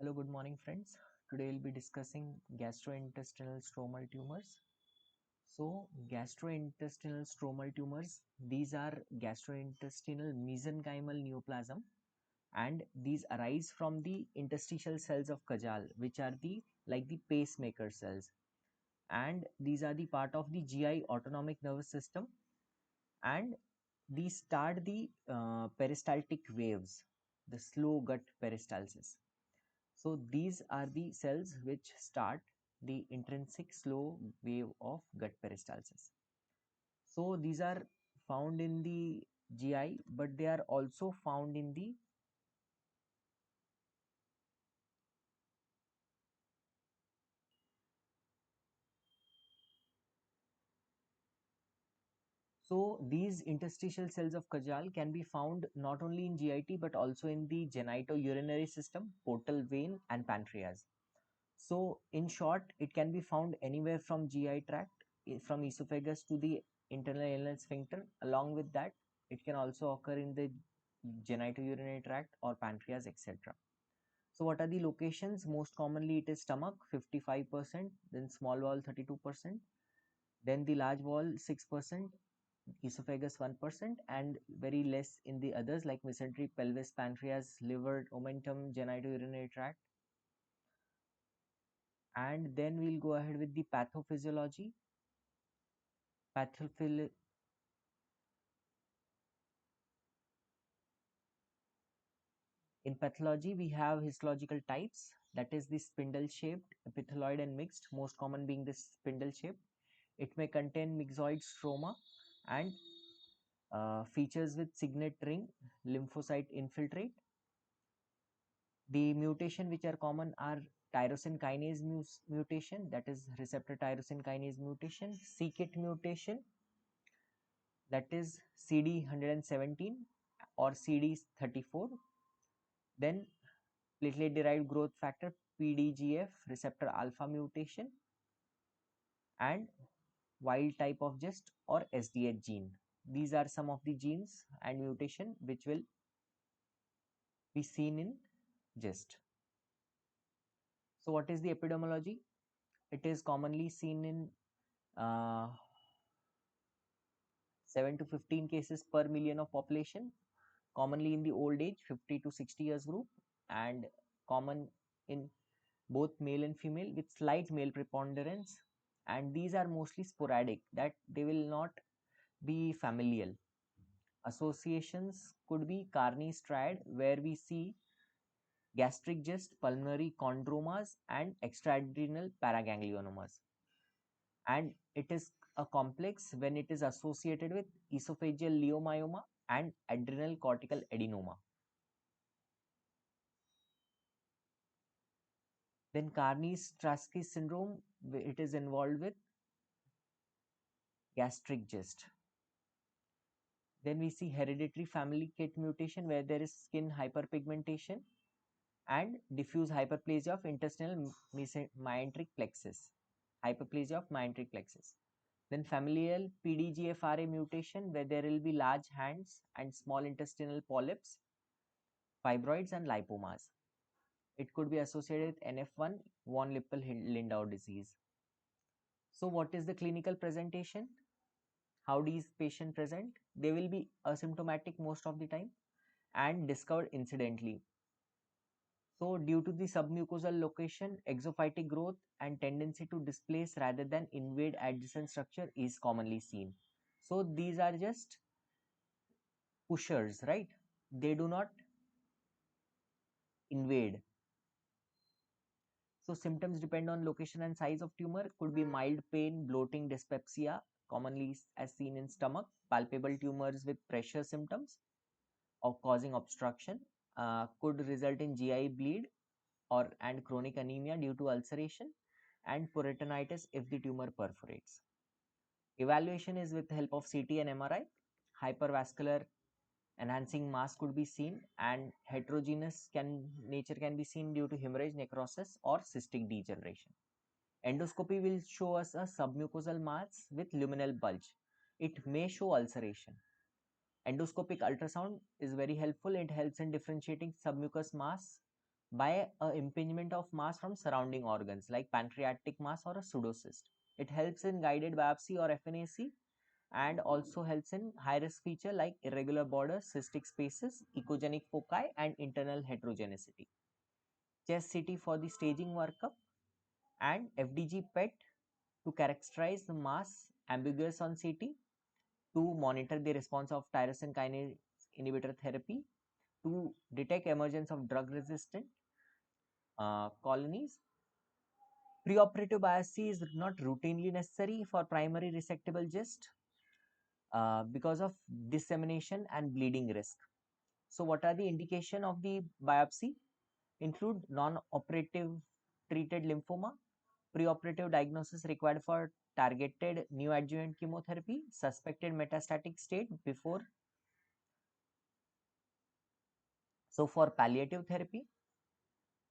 Hello, good morning, friends. Today we'll be discussing gastrointestinal stromal tumors. So, gastrointestinal stromal tumors, these are gastrointestinal mesenchymal neoplasm, and these arise from the interstitial cells of Kajal, which are the pacemaker cells, and these are the part of the GI autonomic nervous system, and these start the peristaltic waves, the slow gut peristalsis. So these are the cells which start the intrinsic slow wave of gut peristalsis. So these are found in the GI, but they are also found in the so these interstitial cells of Kajal can be found not only in GIT but also in the genitourinary system, portal vein, and pancreas. So in short, it can be found anywhere from GI tract, from esophagus to the internal anal sphincter. Along with that, it can also occur in the genitourinary tract or pancreas, etc. So what are the locations? Most commonly it is stomach 55%, then small bowel 32%, then the large bowel 6%, esophagus 1%, and very less in the others like mesentery, pelvis, pancreas, liver, omentum, genitourinary tract. And then we'll go ahead with the pathophysiology. Pathophil In pathology, we have histological types, that is the spindle-shaped, epithelioid, and mixed, most common being the spindle-shaped. It may contain myxoid stroma and features with signet ring, lymphocyte infiltrate. The mutation which are common are tyrosine kinase mutation, that is receptor tyrosine kinase mutation, c-KIT mutation, that is CD117 or CD34, then platelet derived growth factor PDGF receptor alpha mutation, and wild type of GIST or SDH gene. These are some of the genes and mutation which will be seen in GIST. So what is the epidemiology? It is commonly seen in 7 to 15 cases per million of population, commonly in the old age 50 to 60 years group, and common in both male and female with slight male preponderance, and these are mostly sporadic, that they will not be familial. Associations could be Carney's triad, where we see gastric gist, pulmonary chondromas, and extraadrenal paragangliomas, and it is a complex when it is associated with esophageal leiomyoma and adrenal cortical adenoma. Then Carney's-Tarski syndrome, it is involved with gastric gist. Then we see hereditary family KIT mutation, where there is skin hyperpigmentation and diffuse hyperplasia of intestinal mesenteric plexus. Hyperplasia of mesenteric plexus. Then familial PDGFRA mutation, where there will be large hands and small intestinal polyps, fibroids, and lipomas. It could be associated with NF1, von Lippel-Lindau disease. So what is the clinical presentation? How these patients present? They will be asymptomatic most of the time and discovered incidentally. So due to the submucosal location, exophytic growth and tendency to displace rather than invade adjacent structure is commonly seen. So these are just pushers, right? They do not invade. So symptoms depend on location and size of tumor. Could be mild pain, bloating, dyspepsia, commonly as seen in stomach, palpable tumors with pressure symptoms of causing obstruction, could result in GI bleed and chronic anemia due to ulceration, and peritonitis if the tumor perforates. Evaluation is with the help of CT and MRI. Hypervascular enhancing mass could be seen, and heterogeneous nature can be seen due to hemorrhage, necrosis, or cystic degeneration. Endoscopy will show us a submucosal mass with luminal bulge. It may show ulceration. Endoscopic ultrasound is very helpful. It helps in differentiating submucous mass by a impingement of mass from surrounding organs like pancreatic mass or a pseudocyst. It helps in guided biopsy or FNAC and also helps in high risk feature like irregular borders, cystic spaces, echogenic foci, and internal heterogeneity. Chest CT for the staging workup and FDG PET to characterize the mass ambiguous on CT, to monitor the response of tyrosine kinase inhibitor therapy, to detect emergence of drug resistant colonies. Preoperative biopsy is not routinely necessary for primary resectable GIST because of dissemination and bleeding risk. So what are the indication of the biopsy? Include non-operative treated lymphoma, preoperative diagnosis required for targeted neoadjuvant chemotherapy, suspected metastatic state before. So for palliative therapy,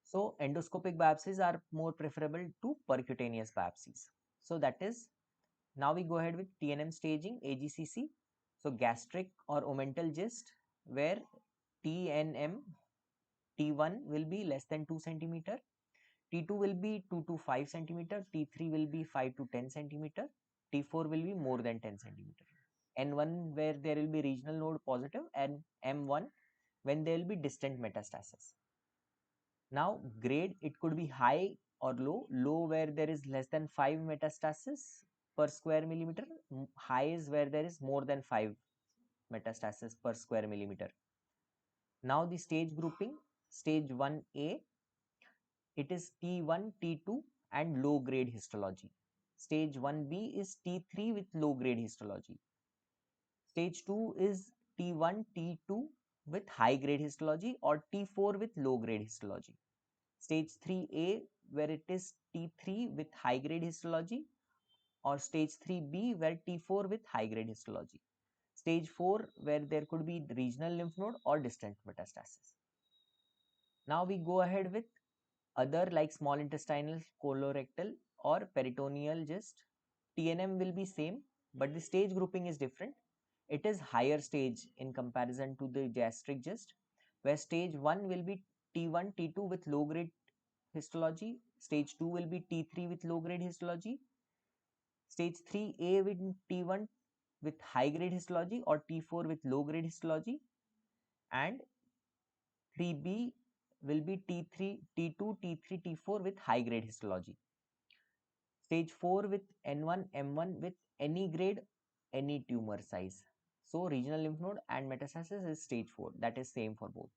so endoscopic biopsies are more preferable to percutaneous biopsies. So that is, now we go ahead with TNM staging, AGCC. So gastric or omental GIST, where TNM T1 will be less than 2 centimeter, T2 will be 2 to 5 centimeter, T3 will be 5 to 10 centimeter, T4 will be more than 10 centimeter. N1 where there will be regional node positive, and M1 when there will be distant metastasis. Now grade, it could be high or low. Low where there is less than 5 metastasis per square millimeter, high is where there is more than 5 metastasis per square millimeter. Now the stage grouping, stage 1A, it is T1, T2 and low grade histology. Stage 1B is T3 with low grade histology. Stage 2 is T1, T2 with high grade histology, or T4 with low grade histology. Stage 3A where it is T3 with high grade histology, or stage 3B where T4 with high grade histology. Stage 4 where there could be regional lymph node or distant metastasis. Now we go ahead with other like small intestinal, colorectal or peritoneal GIST. TNM will be same, but the stage grouping is different. It is higher stage in comparison to the gastric GIST, where stage 1 will be T1, T2 with low grade histology, stage 2 will be T3 with low grade histology, stage 3A with T1 with high grade histology or T4 with low grade histology, and 3B will be T3, T2, T3, T4 with high grade histology. Stage 4 with N1, M1 with any grade, any tumor size. So regional lymph node and metastasis is stage 4. That is same for both.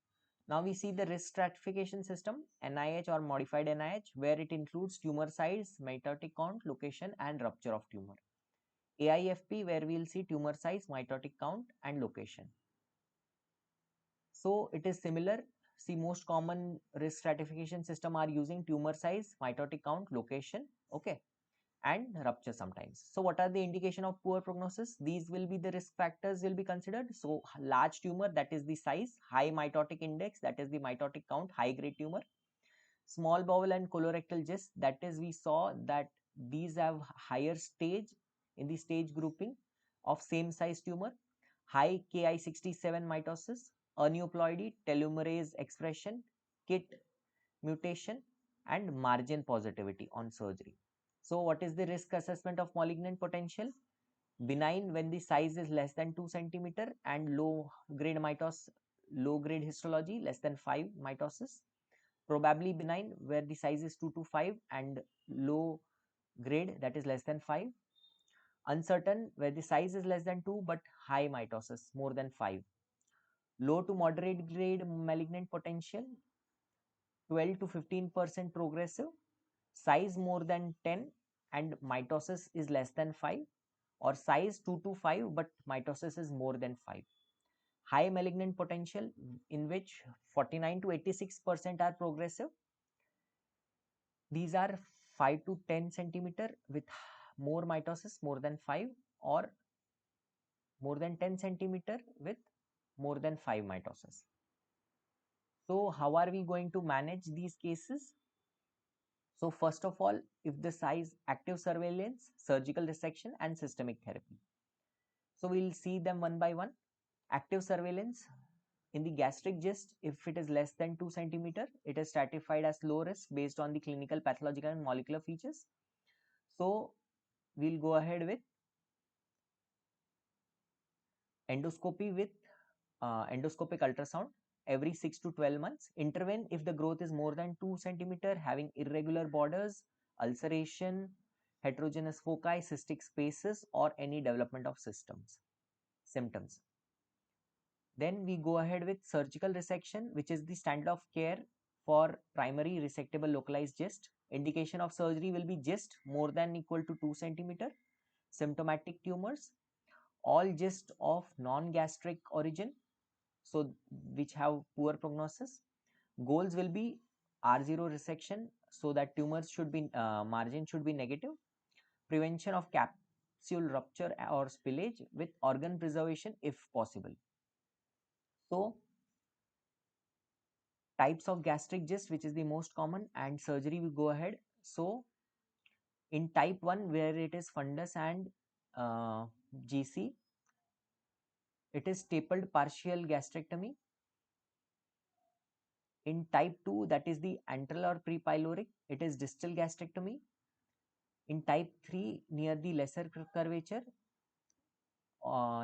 Now we see the risk stratification system, NIH or modified NIH, where it includes tumor size, mitotic count, location and rupture of tumor. AIFP, where we will see tumor size, mitotic count and location. So it is similar. See, most common risk stratification system are using tumor size, mitotic count, location, okay, and rupture sometimes. So what are the indication of poor prognosis? These will be the risk factors will be considered. So large tumor, that is the size, high mitotic index, that is the mitotic count, high grade tumor, small bowel and colorectal GIST, that is we saw that these have higher stage in the stage grouping of same size tumor, high Ki67 mitosis, aneuploidy, telomerase expression, KIT mutation and margin positivity on surgery. So what is the risk assessment of malignant potential? Benign when the size is less than 2 centimeter and low grade mitosis, low grade histology less than 5 mitosis. Probably benign where the size is 2 to 5 and low grade, that is less than 5. Uncertain where the size is less than 2 but high mitosis more than 5. Low to moderate grade malignant potential, 12 to 15% progressive, size more than 10 and mitosis is less than 5, or size 2 to 5 but mitosis is more than 5. High malignant potential in which 49 to 86% are progressive. These are 5 to 10 centimeter with more mitosis more than 5, or more than 10 centimeter with more than 5 mitosis. So how are we going to manage these cases? So first of all, if the size, active surveillance, surgical resection and systemic therapy. So we'll see them one by one. Active surveillance, In the gastric cyst, if it is less than 2 centimeter, it is stratified as low risk based on the clinical, pathological and molecular features. So we'll go ahead with endoscopy with endoscopic ultrasound every 6 to 12 months. Intervene if the growth is more than 2 centimeter, having irregular borders, ulceration, heterogeneous foci, cystic spaces, or any development of symptoms. Then we go ahead with surgical resection, which is the standard of care for primary resectable localized cyst. Indication of surgery will be cyst more than equal to 2 centimeter, symptomatic tumors, all cysts of non-gastric origin, so which have poor prognosis. Goals will be R0 resection, so that tumors should be margin should be negative. Prevention of capsule rupture or spillage with organ preservation if possible. So types of gastric cyst, which is the most common, and surgery we go ahead. So in type 1, where it is fundus and GC, it is stapled partial gastrectomy. In type 2, that is the antral or prepyloric, it is distal gastrectomy. In type 3, near the lesser curvature,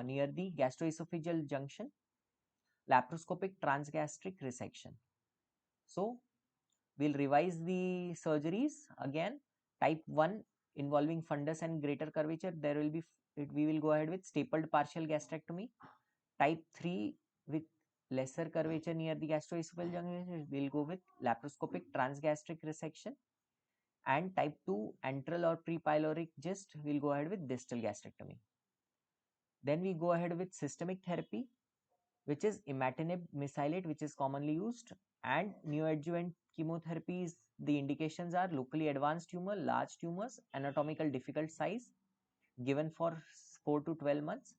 near the gastroesophageal junction, laparoscopic transgastric resection. So we'll revise the surgeries again. Type 1 involving fundus and greater curvature, there will be we will go ahead with stapled partial gastrectomy. Type 3 with lesser curvature near the gastroesophageal junction, we'll go with laparoscopic transgastric resection. And type 2 antral or prepyloric cyst, we'll go ahead with distal gastrectomy. Then we go ahead with systemic therapy, which is imatinib mesylate, which is commonly used, and neoadjuvant chemotherapies. The indications are locally advanced tumor, large tumors, anatomical difficult size, given for 4 to 12 months.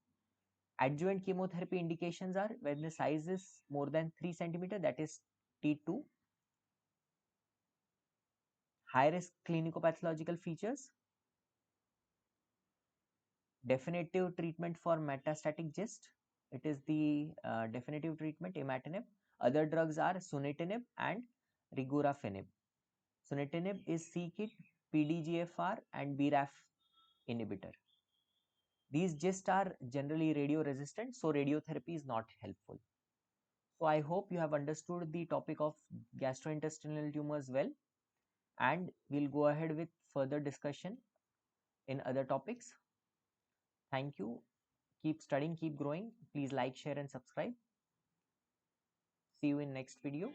Adjuvant chemotherapy indications are when the size is more than 3 centimeter, that is T2. High risk clinicopathological features. Definitive treatment for metastatic cyst, it is the definitive treatment imatinib. Other drugs are sunitinib and regorafenib. Sunitinib is c-KIT, PDGFR and BRAF inhibitor. These cysts are generally radio resistant, so radiotherapy is not helpful. So I hope you have understood the topic of gastrointestinal tumors well, and we'll go ahead with further discussion in other topics. Thank you. Keep studying, keep growing. Please like, share and subscribe. See you in next video.